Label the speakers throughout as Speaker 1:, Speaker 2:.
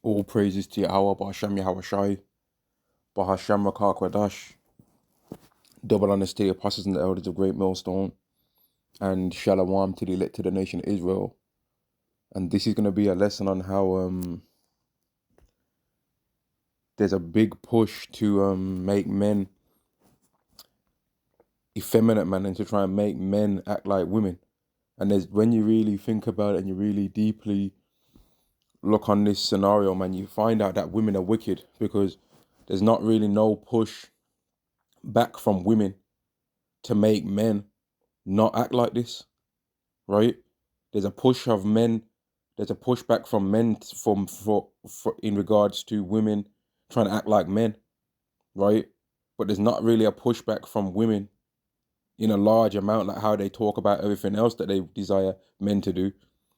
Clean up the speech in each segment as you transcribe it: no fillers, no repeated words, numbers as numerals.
Speaker 1: All praises to Yahweh, Bahasham Yahushai, Bahasham Rakah Kwadash, double honest to the apostles and the elders of Great Millstone, and Shalom to the elect to the nation of Israel. And this is going to be a lesson on how there's a big push to make men effeminate, man, and to try and make men act like women. And there's, when you really think about it and you really deeply look on this scenario, man, you find out that women are wicked, because there's not really no push back from women to make men not act like this, right? There's a push of men. There's a pushback from men for in regards to women trying to act like men, right? But there's not really a pushback from women in a large amount, like how they talk about everything else that they desire men to do.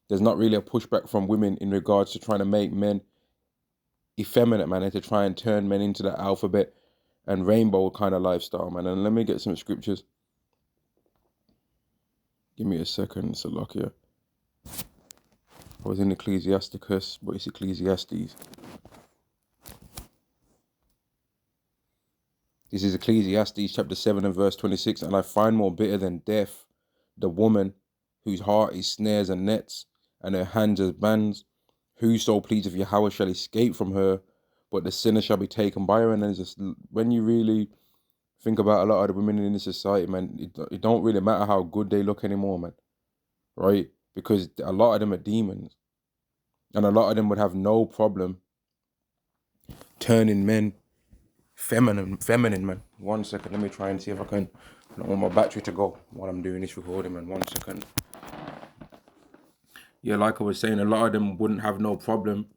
Speaker 1: There's not really a pushback from women in regards to trying to make men effeminate, man, and to try and turn men into the alphabet and rainbow kind of lifestyle, man. And let me get some scriptures. Give me a second, Salakia. I was in Ecclesiasticus, but it's Ecclesiastes. This is Ecclesiastes chapter 7 and verse 26. And I find more bitter than death the woman whose heart is snares and nets, and her hands as bands. Whoso pleads with Yahweh shall escape from her, but the sinner shall be taken by her. And then just, when you really think about a lot of the women in this society, man, it don't really matter how good they look anymore, man, right? Because a lot of them are demons. And a lot of them would have no problem turning men feminine, man. 1 second, let me try and see if I can. I don't want my battery to go while I'm doing this recording, man. 1 second. Yeah, like I was saying, a lot of them wouldn't have no problem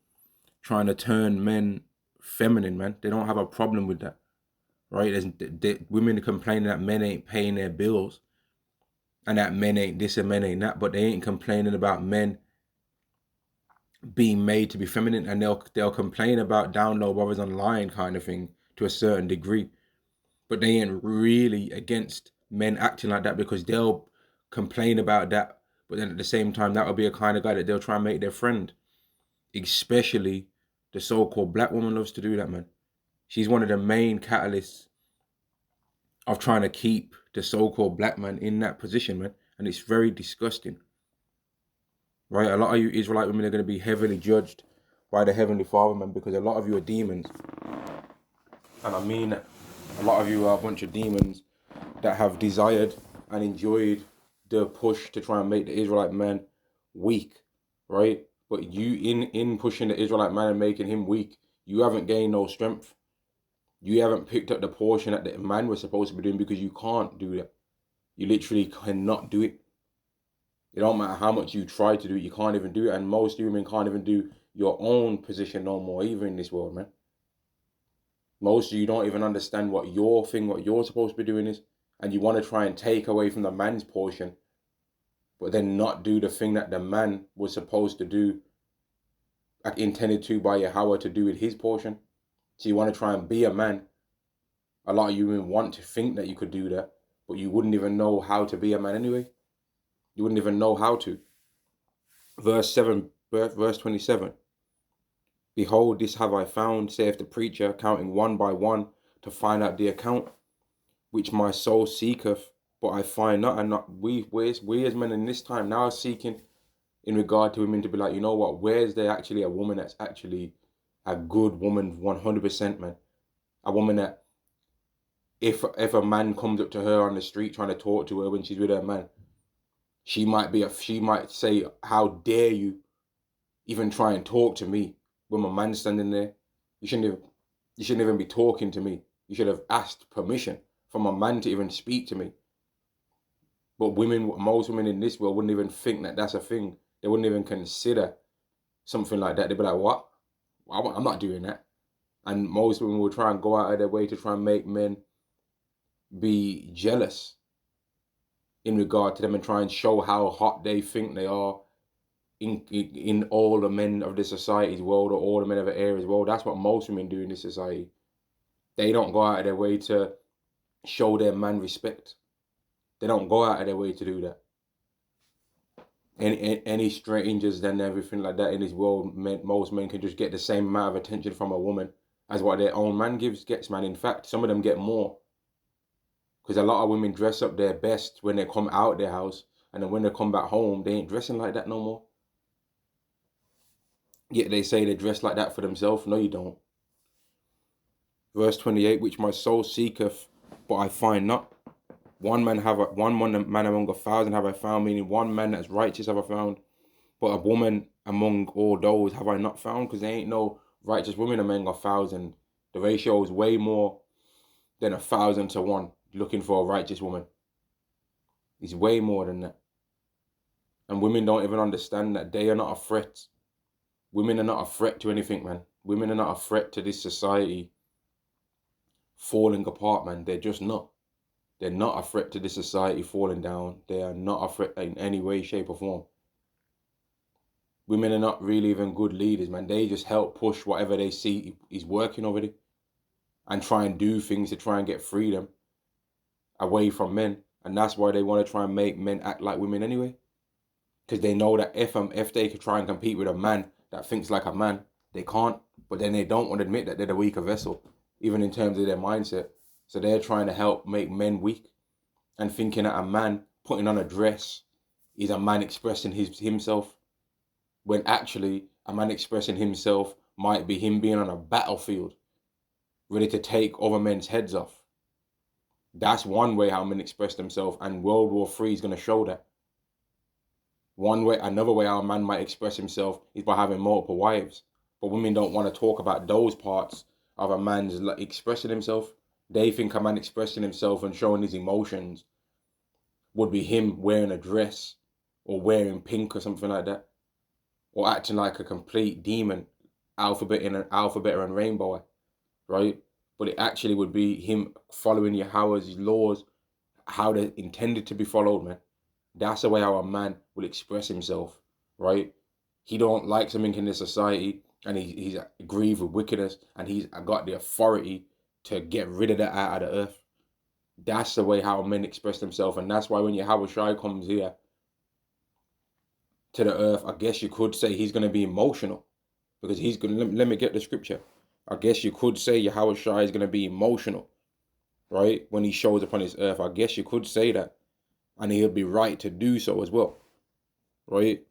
Speaker 1: trying to turn men feminine, man. They don't have a problem with that, right? Women complaining that men ain't paying their bills, and that men ain't this and men ain't that, but they ain't complaining about men being made to be feminine, and they'll complain about down low brothers online kind of thing to a certain degree, but they ain't really against men acting like that, because they'll complain about that, but then at the same time that will be a kind of guy that they'll try and make their friend. Especially the so-called black woman loves to do that, man. She's one of the main catalysts of trying to keep the so-called black man in that position, man, and it's very disgusting. Right, a lot of you Israelite women are going to be heavily judged by the Heavenly Father, man, because a lot of you are demons. And I mean, a lot of you are a bunch of demons that have desired and enjoyed the push to try and make the Israelite man weak, right? But you, in pushing the Israelite man and making him weak, you haven't gained no strength. You haven't picked up the portion that the man was supposed to be doing, because you can't do that. You literally cannot do it. It don't matter how much you try to do it, you can't even do it. And most women can't even do your own position no more, either in this world, man. Most of you don't even understand what your thing, what you're supposed to be doing is. And you want to try and take away from the man's portion, but then not do the thing that the man was supposed to do, like intended to by Yahweh to do with his portion. So you want to try and be a man. A lot of you women want to think that you could do that, but you wouldn't even know how to be a man anyway. You wouldn't even know how to. Verse 27. Behold, this have I found, saith the preacher, counting one by one to find out the account, which my soul seeketh, but I find not. And not we as men in this time now are seeking in regard to women to be like, you know what, where's there actually a woman that's actually a good woman, 100%, man? A woman that if a man comes up to her on the street trying to talk to her when she's with her man, she might say, how dare you even try and talk to me when my man's standing there? You shouldn't even be talking to me. You should have asked permission from a man to even speak to me. But most women in this world wouldn't even think that that's a thing. They wouldn't even consider something like that. They'd be like, what? I'm not doing that. And most women will try and go out of their way to try and make men be jealous in regard to them and try and show how hot they think they are in all the men of the society's world, or all the men of the area's world. That's what most women do in this society. They don't go out of their way to show their man respect. They don't go out of their way to do that. any strangers and everything like that in this world, most men can just get the same amount of attention from a woman as what their own man gets, man. In fact, some of them get more. Because a lot of women dress up their best when they come out their house, and then when they come back home, they ain't dressing like that no more. Yet they say they dress like that for themselves. No, you don't. Verse 28, which my soul seeketh, but I find not. One man among 1,000 have I found, meaning one man that's righteous have I found. But a woman among all those have I not found, because there ain't no righteous woman among 1,000. The ratio is way more than 1,000 to 1 looking for a righteous woman. It's way more than that. And women don't even understand that they are not a threat. Women are not a threat to anything, man. Women are not a threat to this society falling apart, man. They're just not. They're not a threat to this society falling down. They are not a threat in any way, shape, or form. Women are not really even good leaders, man. They just help push whatever they see is working already and try and do things to try and get freedom away from men. And that's why they want to try and make men act like women anyway. Because they know that if they could try and compete with a man that thinks like a man, they can't. But then they don't want to admit that they're the weaker vessel, even in terms of their mindset. So they're trying to help make men weak and thinking that a man putting on a dress is a man expressing himself, when actually a man expressing himself might be him being on a battlefield, ready to take other men's heads off. That's one way how men express themselves, and World War III is going to show that. Another way how a man might express himself is by having multiple wives. But women don't want to talk about those parts of a man's expressing himself. They think a man expressing himself and showing his emotions would be him wearing a dress or wearing pink or something like that, or acting like a complete demon, alphabet and rainbow, right? But it actually would be him following Yahweh's laws, how they're intended to be followed, man. That's the way how a man will express himself, right? He don't like something in this society, and he's grieved with wickedness, and he's got the authority to get rid of that out of the earth. That's the way how men express themselves, and that's why when Yahweh Shai comes here to the earth, I guess you could say he's going to be emotional, because he's going to, let me get the scripture. I guess you could say Yahweh Shai is going to be emotional, right? When he shows up on this earth, I guess you could say that. And he'll be right to do so as well, right?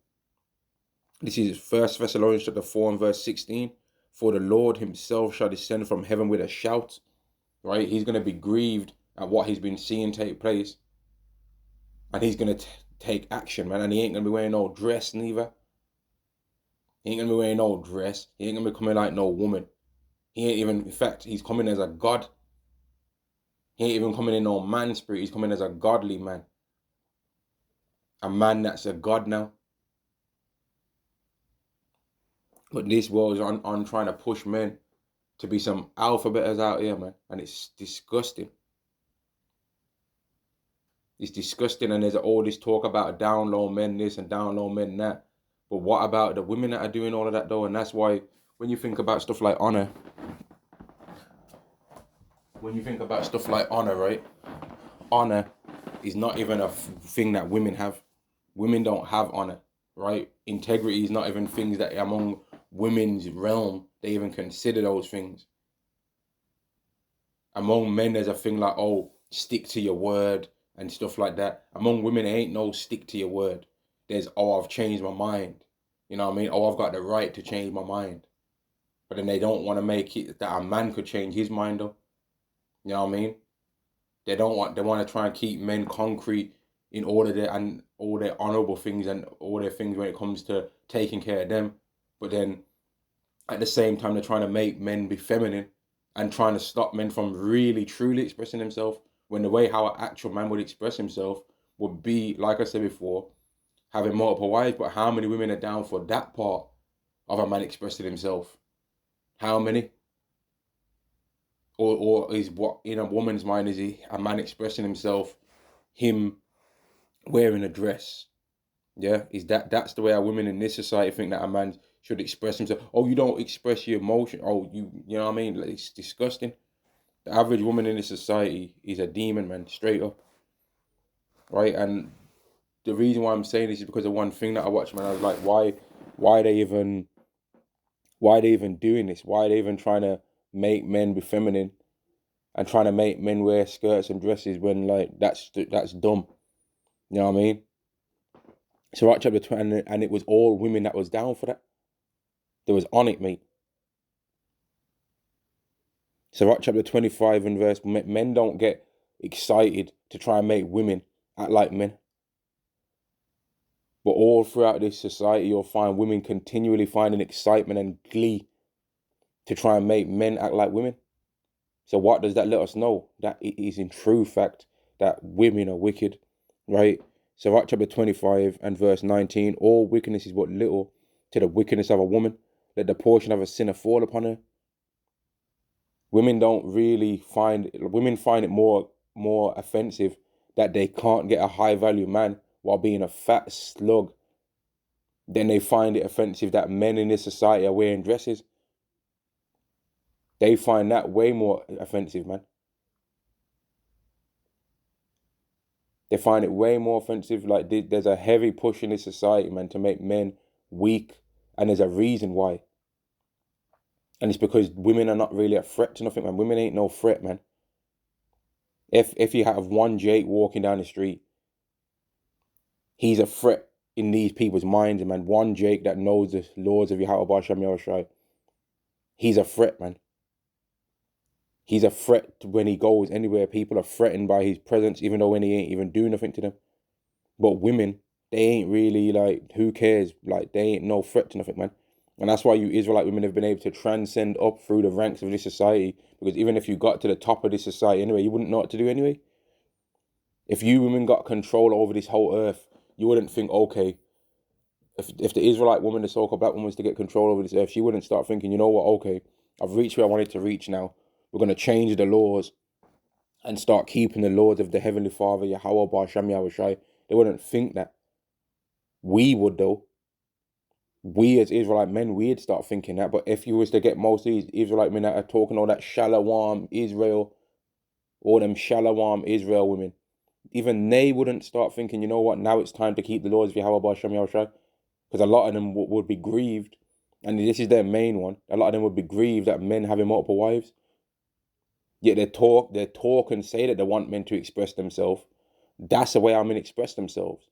Speaker 1: This is 1 Thessalonians chapter 4 and verse 16. For the Lord himself shall descend from heaven with a shout, right? He's going to be grieved at what he's been seeing take place. And he's going to take action, man. And he ain't going to be wearing no dress neither. He ain't going to be wearing no dress. He ain't going to be coming like no woman. He ain't even, in fact, he's coming as a God. He ain't even coming in no man spirit. He's coming as a godly man. A man that's a God now. But this world is on trying to push men to be some alphabeters out here, man. And it's disgusting. It's disgusting. And there's all this talk about down low men this and down low men that. But what about the women that are doing all of that though? And that's why when you think about stuff like honor, right? Honor is not even a thing that women have. Women don't have honor, right? Integrity is not even things that among women's realm, they even consider those things. Among men, there's a thing like, oh, stick to your word and stuff like that. Among women, there ain't no stick to your word. There's, oh, I've changed my mind. You know what I mean? Oh, I've got the right to change my mind. But then they don't want to make it that a man could change his mind though. You know what I mean? They want to try and keep men concrete in all their honorable things and all their things when it comes to taking care of them. But then at the same time, they're trying to make men be feminine and trying to stop men from really, truly expressing themselves, when the way how an actual man would express himself would be, like I said before, having multiple wives. But how many women are down for that part of a man expressing himself? How many? Or is what in a woman's mind is he a man expressing himself, him wearing a dress? Yeah, that's the way our women in this society think that a man should express himself. Oh, you don't express your emotion. Oh, you know what I mean? Like, it's disgusting. The average woman in this society is a demon, man, straight up. Right? And the reason why I'm saying this is because of one thing that I watched, man. I was like, why are they even doing this? Why are they even trying to make men be feminine and trying to make men wear skirts and dresses when like that's dumb? You know what I mean? Sirach chapter 20, and it was all women that was down for that. They was on it, mate. Sirach chapter 25 and verse, men don't get excited to try and make women act like men. But all throughout this society, you'll find women continually finding excitement and glee to try and make men act like women. So what does that let us know? That it is in true fact that women are wicked, right? Sirach chapter 25 and verse 19, all wickedness is but little to the wickedness of a woman. Let the portion of a sinner fall upon her. Women find it more offensive that they can't get a high value man while being a fat slug. Then they find it offensive that men in this society are wearing dresses. They find that way more offensive, man. They find it way more offensive. Like there's a heavy push in this society, man, to make men weak. And there's a reason why. And it's because women are not really a threat to nothing, man. Women ain't no threat, man. If you have one Jake walking down the street, he's a threat in these people's minds, man. One Jake that knows the laws of Yahweh Shem Yahushai, he's a threat, man. He's a threat when he goes anywhere. People are threatened by his presence, even though when he ain't even doing nothing to them. But women, they ain't really like, who cares? Like, they ain't no threat to nothing, man. And that's why you Israelite women have been able to transcend up through the ranks of this society. Because even if you got to the top of this society anyway, you wouldn't know what to do anyway. If you women got control over this whole earth, you wouldn't think, okay, if the Israelite woman, the so-called black woman, was to get control over this earth, she wouldn't start thinking, you know what, okay, I've reached where I wanted to reach now. We're going to change the laws and start keeping the laws of the Heavenly Father, Yahweh Ba'Shem Yahushai. They wouldn't think that. We would, though. We as Israelite men, we'd start thinking that. But if you was to get most of these Israelite men that are talking all that Shalom Israel, all them Shalom Israel women, even they wouldn't start thinking, you know what, now it's time to keep the laws of Yahweh Ba'Shem Yahushai. Because a lot of them would be grieved. And this is their main one. A lot of them would be grieved that men having multiple wives. Yet they talk and say that they want men to express themselves. That's the way our men express themselves.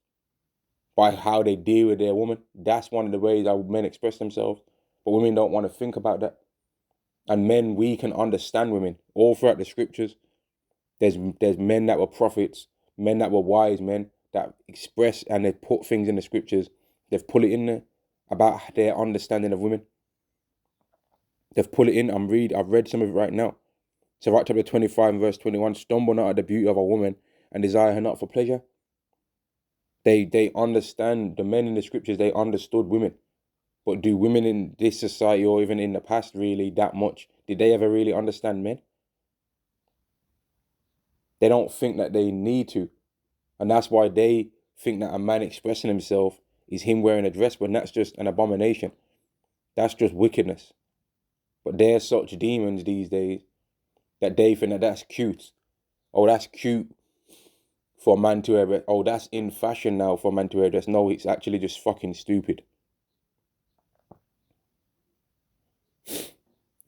Speaker 1: By how they deal with their woman. That's one of the ways our men express themselves. But women don't want to think about that. And men, we can understand women. All throughout the scriptures, there's men that were prophets, men that were wise men, that express and they put things in the scriptures. They've put it in there about their understanding of women. They've put it in. I've read some of it right now. So right chapter 25 and verse 21, stumble not at the beauty of a woman and desire her not for pleasure. They understand, the men in the scriptures, they understood women. But do women in this society or even in the past really that much? Did they ever really understand men? They don't think that they need to. And that's why they think that a man expressing himself is him wearing a dress, when that's just an abomination. That's just wickedness. But there's such demons these days that they think that that's cute. Oh, that's cute for a man to wear a dress. Oh, that's in fashion now for a man to wear a dress. No, it's actually just fucking stupid.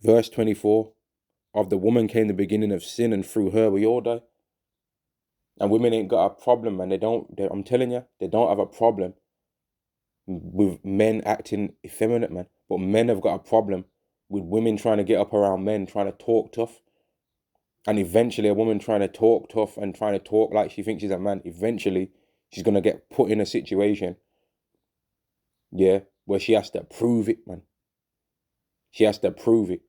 Speaker 1: Verse 24, of the woman came the beginning of sin, and through her we all die. And women ain't got a problem, man. I'm telling you, they don't have a problem with men acting effeminate, man. But men have got a problem with women trying to get up around men, trying to talk tough. And eventually a woman trying to talk tough and trying to talk like she thinks she's a man, eventually she's going to get put in a situation, yeah, where she has to prove it, man. She has to prove it.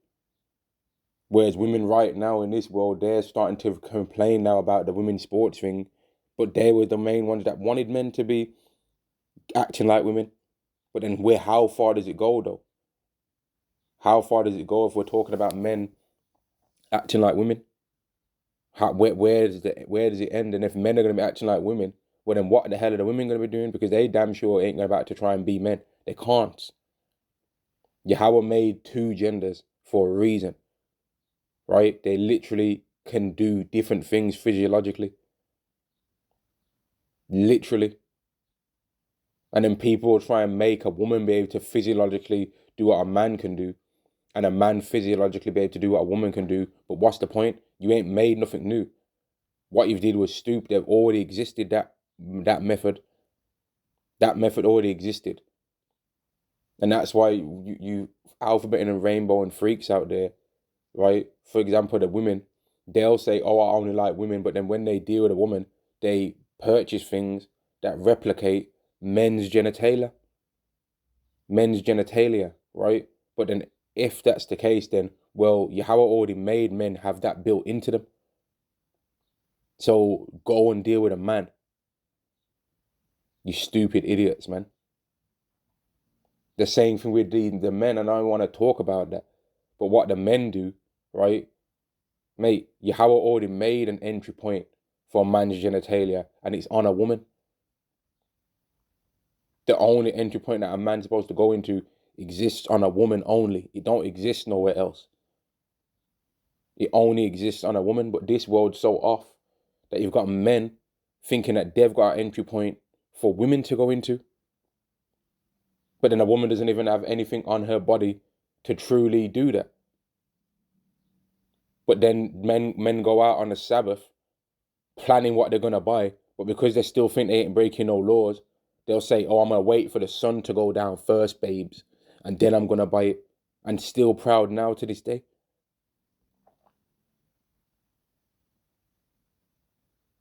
Speaker 1: Whereas women right now in this world, they're starting to complain now about the women's sports thing. But they were the main ones that wanted men to be acting like women. But then how far does it go, though? How far does it go if we're talking about men acting like women? Where does it end? And if men are going to be acting like women, well then what the hell are the women going to be doing? Because they damn sure ain't about to try and be men. They can't. Yahweh made two genders for a reason, right? They literally can do different things physiologically. Literally. And then people will try and make a woman be able to physiologically do what a man can do, and a man physiologically be able to do what a woman can do. But what's the point? You ain't made nothing new. What you did was stupid. They've already existed, that method. That method already existed. And that's why you alphabet and rainbow and freaks out there, right? For example, the women, they'll say, oh, I only like women. But then when they deal with a woman, they purchase things that replicate men's genitalia. Men's genitalia, right? But then if that's the case, then, well, Yahweh already made men have that built into them. So go and deal with a man. You stupid idiots, man. The same thing with the men, and I don't want to talk about that. But what the men do, right? Mate, Yahweh already made an entry point for man's genitalia, and it's on a woman. The only entry point that a man's supposed to go into exists on a woman only. It don't exist nowhere else. It only exists on a woman, but this world's so off that you've got men thinking that they've got an entry point for women to go into. But then a woman doesn't even have anything on her body to truly do that. But then men go out on the Sabbath planning what they're going to buy, but because they still think they ain't breaking no laws, they'll say, oh, I'm going to wait for the sun to go down first, babes, and then I'm going to buy it. And still proud now to this day.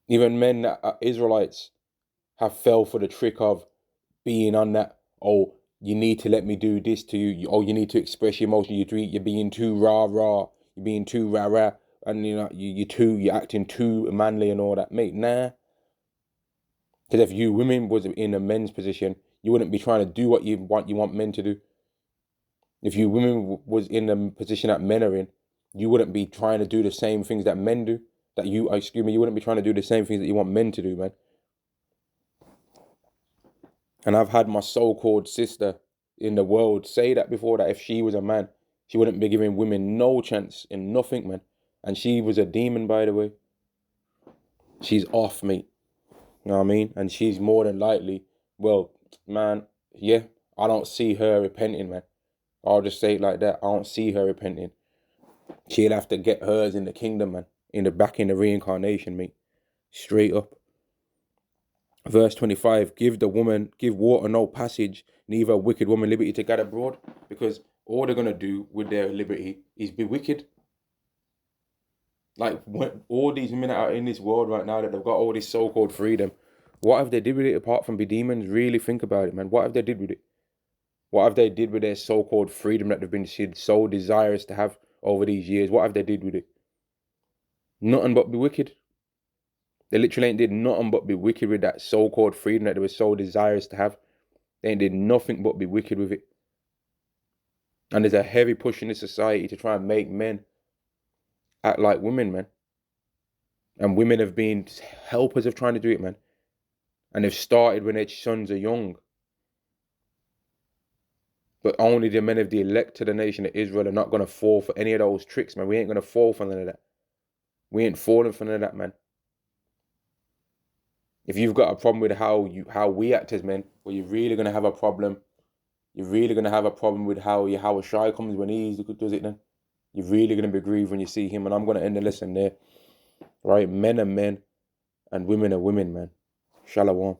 Speaker 1: Even men that are Israelites have fell for the trick of being on that, oh, you need to let me do this to you. Oh, you need to express your emotion. You're being too rah-rah. You're being too rah-rah. And you're acting too manly and all that. Mate, nah. Because if you women was in a men's position, you wouldn't be trying to do what you want men to do. If you women was in the position that men are in, you wouldn't be trying to do the same things that men do. You wouldn't be trying to do the same things that you want men to do, man. And I've had my so-called sister in the world say that before, that if she was a man, she wouldn't be giving women no chance in nothing, man. And she was a demon, by the way. She's off, mate. You know what I mean? And she's more than likely, well, man, yeah, I don't see her repenting, man. I'll just say it like that. I don't see her repenting. She'll have to get hers in the kingdom, man. Back in the reincarnation, mate. Straight up. Verse 25, give water no passage, neither a wicked woman liberty to gather abroad. Because all they're going to do with their liberty is be wicked. Like, when all these women that are in this world right now, that they've got all this so-called freedom, what have they did with it apart from be demons? Really think about it, man. What have they did with it? What have they did with their so-called freedom that they've been so desirous to have over these years? What have they did with it? Nothing but be wicked. They literally ain't did nothing but be wicked with that so-called freedom that they were so desirous to have. They ain't did nothing but be wicked with it. And there's a heavy push in this society to try and make men act like women, man. And women have been helpers of trying to do it, man. And they've started when their sons are young. But only the men of the elect to the nation of Israel are not going to fall for any of those tricks, man. We ain't going to fall for none of that. We ain't falling for none of that, man. If you've got a problem with how we act as men, well, you're really going to have a problem. You're really going to have a problem with how Shai comes when he does it then. You're really going to be grieved when you see him. And I'm going to end the lesson there. Right? Men are men and women are women, man. Shalom.